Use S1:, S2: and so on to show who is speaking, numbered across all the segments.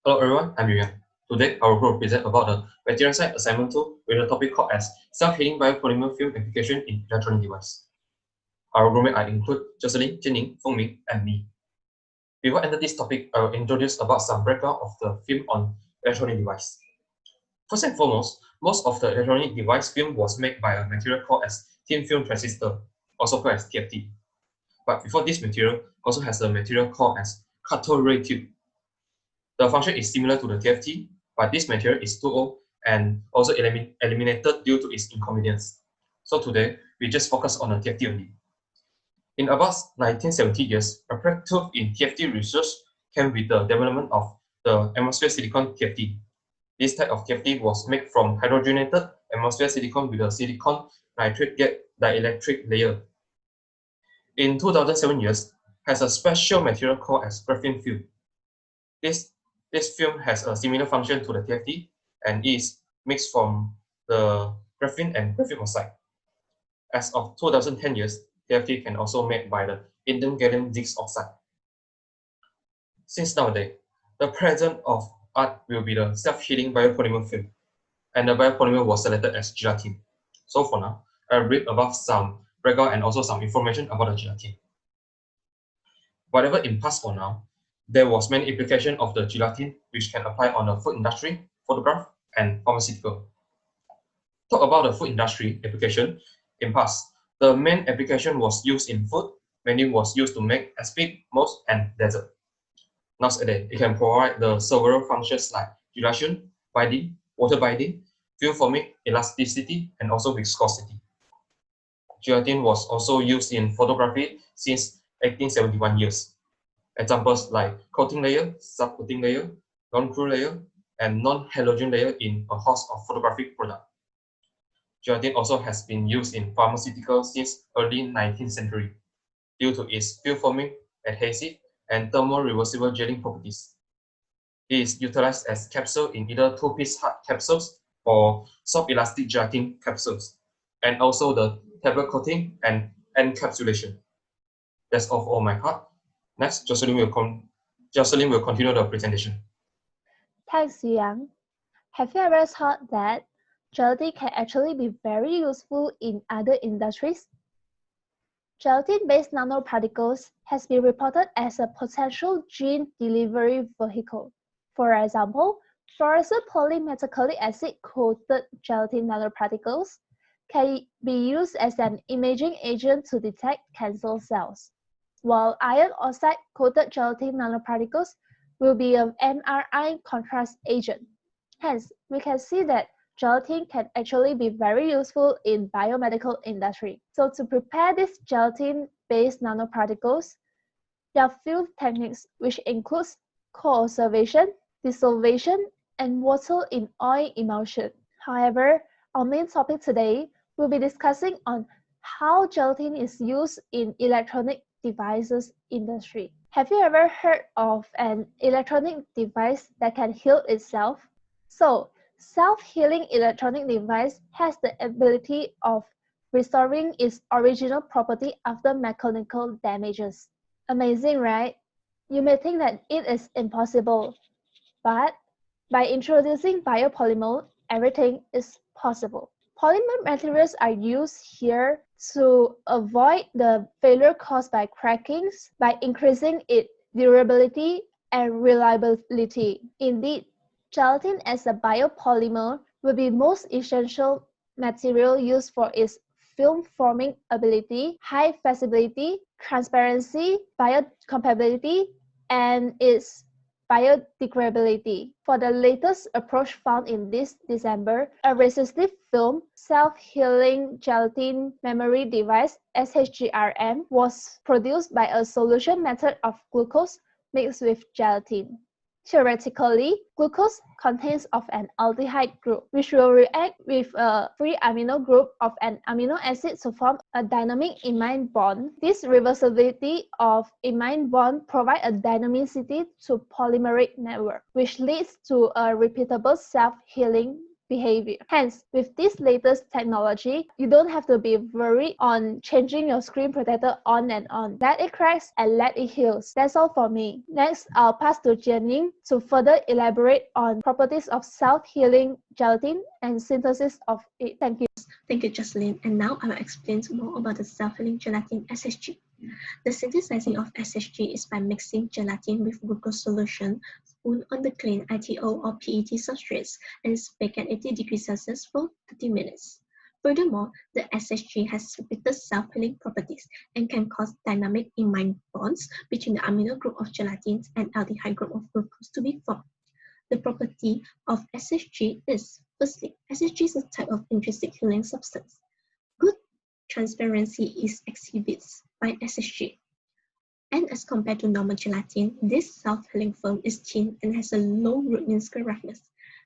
S1: Hello everyone, I'm Yuan. Today I will present about the material science assignment 2 with a topic called as self-healing biopolymer film application in electronic device. Our roommate I include Jocelyn, Jining, Fengming, and me. Before enter this topic, I will introduce about some background of the film on electronic device. First and foremost, most of the electronic device film was made by a material called as thin film transistor, also called as TFT. But before this material also has a material called as cathode ray tube. The function is similar to the TFT, but this material is too old and also eliminated due to its inconvenience. So today, we just focus on the TFT only. In about 1970 years, a breakthrough in TFT research came with the development of the atmosphere silicon TFT. This type of TFT was made from hydrogenated atmosphere silicon with a silicon nitride gate dielectric layer. In 2007 years, has a special material called as graphene film. This, this film has a similar function to the TFT and is mixed from the graphene and graphene oxide. As of 2010 years, TFT can also made by the indium gallium zinc oxide. Since nowadays, the present of art will be the self-healing biopolymer film, and the biopolymer was selected as gelatin. So for now, I'll read about some background and also some information about the gelatin. Whatever in past for now, there was many application of the gelatin which can apply on the food industry, photograph, and pharmaceutical. Talk about the food industry application. In past, the main application was used in food, mainly was used to make aspic, mousse, and dessert. Nowadays, it can provide the several functions like dilation, binding, water binding, film forming, elasticity, and also viscosity. Gelatin was also used in photography since 1871 years. Examples like coating layer, subcoating layer, non-crew layer, and non-halogen layer in a host of photographic product. Gelatin also has been used in pharmaceuticals since early 19th century due to its film-forming, adhesive, and thermo-reversible gelling properties. It is utilized as capsule in either two-piece hard capsules or soft elastic gelatin capsules, and also the tablet coating and encapsulation. That's all for my part. Next, Jocelyn will continue the presentation.
S2: Thanks, Yang. Have you ever thought that gelatin can actually be very useful in other industries? Gelatin-based nanoparticles has been reported as a potential gene delivery vehicle. For example, fluorescent polymethylic acid-coated gelatin nanoparticles can be used as an imaging agent to detect cancer cells, while iron oxide-coated gelatin nanoparticles will be an MRI contrast agent. Hence, we can see that gelatin can actually be very useful in biomedical industry. So to prepare these gelatin-based nanoparticles, there are few techniques which includes co-observation, dissolution, and water in oil emulsion. However, our main topic today will be discussing on how gelatin is used in electronic devices industry. Have you ever heard of an electronic device that can heal itself? So, self-healing electronic device has the ability of restoring its original property after mechanical damages. Amazing, right? You may think that it is impossible, but by introducing biopolymer, everything is possible. Polymer materials are used here to avoid the failure caused by crackings by increasing its durability and reliability. Indeed, gelatin as a biopolymer will be most essential material used for its film-forming ability, high flexibility, transparency, biocompatibility, and its biodegradability. For the latest approach found in this December, a resistive film self-healing gelatin memory device SHGRM was produced by a solution method of glucose mixed with gelatin. Theoretically, glucose contains of an aldehyde group, which will react with a free amino group of an amino acid to form a dynamic imine bond. This reversibility of imine bond provides a dynamicity to polymerase network, which leads to a repeatable self-healing behavior. Hence, with this latest technology, you don't have to be worried on changing your screen protector on and on. Let it cracks and let it heals. That's all for me. Next, I'll pass to Jianning to further elaborate on properties of self-healing gelatin and synthesis of it. Thank you.
S3: Thank you, Jocelyn. And now I will explain more about the self-healing gelatin SSG. The synthesizing of SSG is by mixing gelatin with glucose solution, spoon on the clean ITO or PET substrates, and bake at 80 degrees Celsius for 30 minutes. Furthermore, the SSG has repeated self-healing properties and can cause dynamic imine bonds between the amino group of gelatin and aldehyde group of glucose to be formed. The property of SSG is, firstly, SSG is a type of intrinsic healing substance. Good transparency is exhibited by SSG. And as compared to normal gelatin, this self-healing film is thin and has a low root mean square roughness.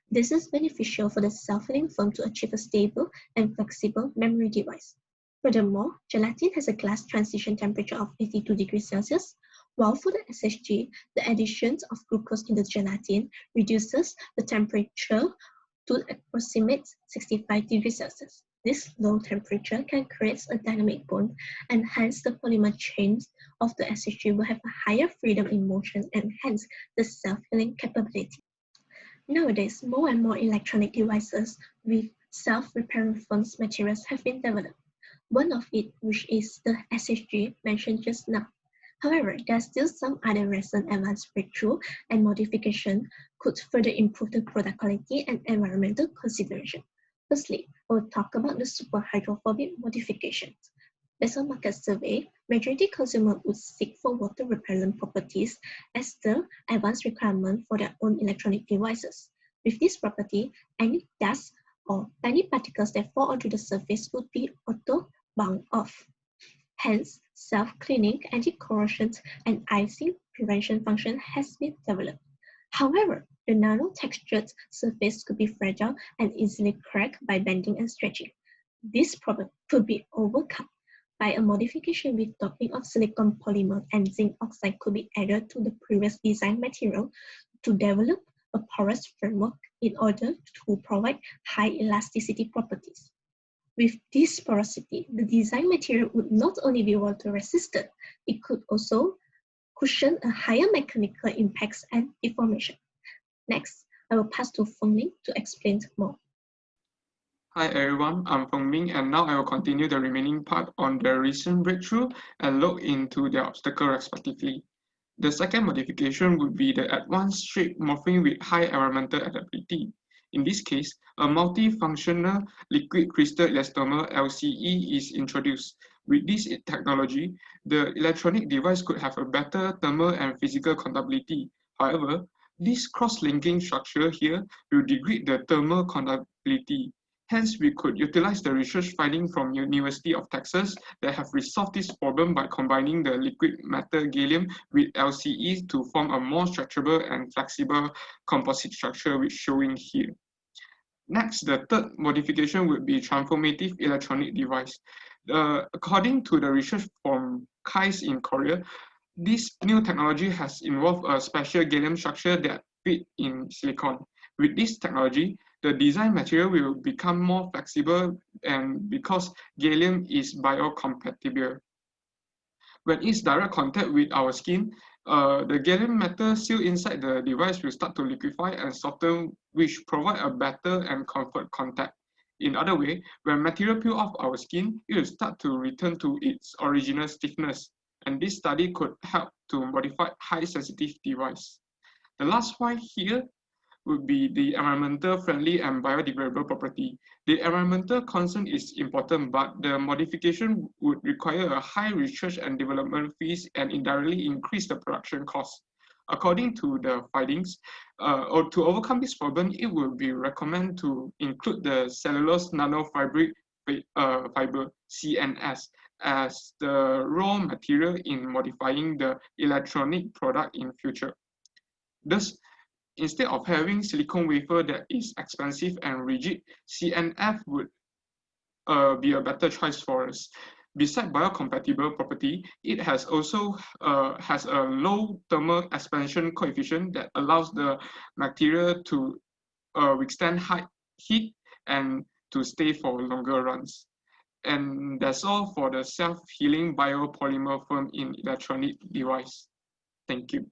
S3: This is beneficial for the self-healing film to achieve a stable and flexible memory device. Furthermore, gelatin has a glass transition temperature of 82 degrees Celsius, while for the SSG, the addition of glucose in the gelatin reduces the temperature to approximate 65 degrees Celsius. This low temperature can create a dynamic bond, and hence the polymer chains of the SSG will have a higher freedom in motion and hence the self-healing capability. Nowadays, more and more electronic devices with self-repairing films materials have been developed. One of it, which is the SSG mentioned just now. However, there are still some other recent advanced breakthrough and modification could further improve the product quality and environmental consideration. Firstly, we'll talk about the super hydrophobic modifications. Based on market survey, majority consumers would seek for water repellent properties as the advanced requirement for their own electronic devices. With this property, any dust or tiny particles that fall onto the surface would be auto-bound off. Hence, self-cleaning, anti-corrosion, and icing prevention function has been developed. However, the nano-textured surface could be fragile and easily cracked by bending and stretching. This problem could be overcome by a modification with doping of silicon polymer and zinc oxide could be added to the previous design material to develop a porous framework in order to provide high elasticity properties. With this porosity, the design material would not only be water resistant, it could also cushion a higher mechanical impacts and deformation. Next, I will pass to Feng Ming to explain more.
S4: Hi everyone, I'm Feng Ming and now I will continue the remaining part on the recent breakthrough and look into their obstacle respectively. The second modification would be the advanced straight morphing with high environmental adaptability. In this case, a multifunctional liquid crystal elastomer LCE is introduced. With this technology, the electronic device could have a better thermal and physical conductibility. However, this cross-linking structure here will degrade the thermal conductibility. Hence, we could utilize the research finding from University of Texas that have resolved this problem by combining the liquid metal gallium with LCE to form a more stretchable and flexible composite structure, which showing here. Next, the third modification would be transformative electronic device. According to the research from KAIST in Korea, this new technology has involved a special gallium structure that fit in silicon. With this technology, the design material will become more flexible and because gallium is biocompatible. When it's direct contact with our skin, the gallium metal sealed inside the device will start to liquefy and soften, which provide a better and comfort contact. In other way, when material peel off our skin, it will start to return to its original stiffness. And this study could help to modify high sensitive device. The last one here would be the environmental friendly and biodegradable property. The environmental concern is important, but the modification would require a high research and development fees and indirectly increase the production cost. According to the findings, or to overcome this problem, it would be recommended to include the cellulose nanofibric fiber, CNS, as the raw material in modifying the electronic product in future. Thus, instead of having silicone wafer that is expensive and rigid, CNF would be a better choice for us. Besides biocompatible property, it has also has a low thermal expansion coefficient that allows the material to withstand high heat and to stay for longer runs. And that's all for the self-healing biopolymer film in electronic device. Thank you.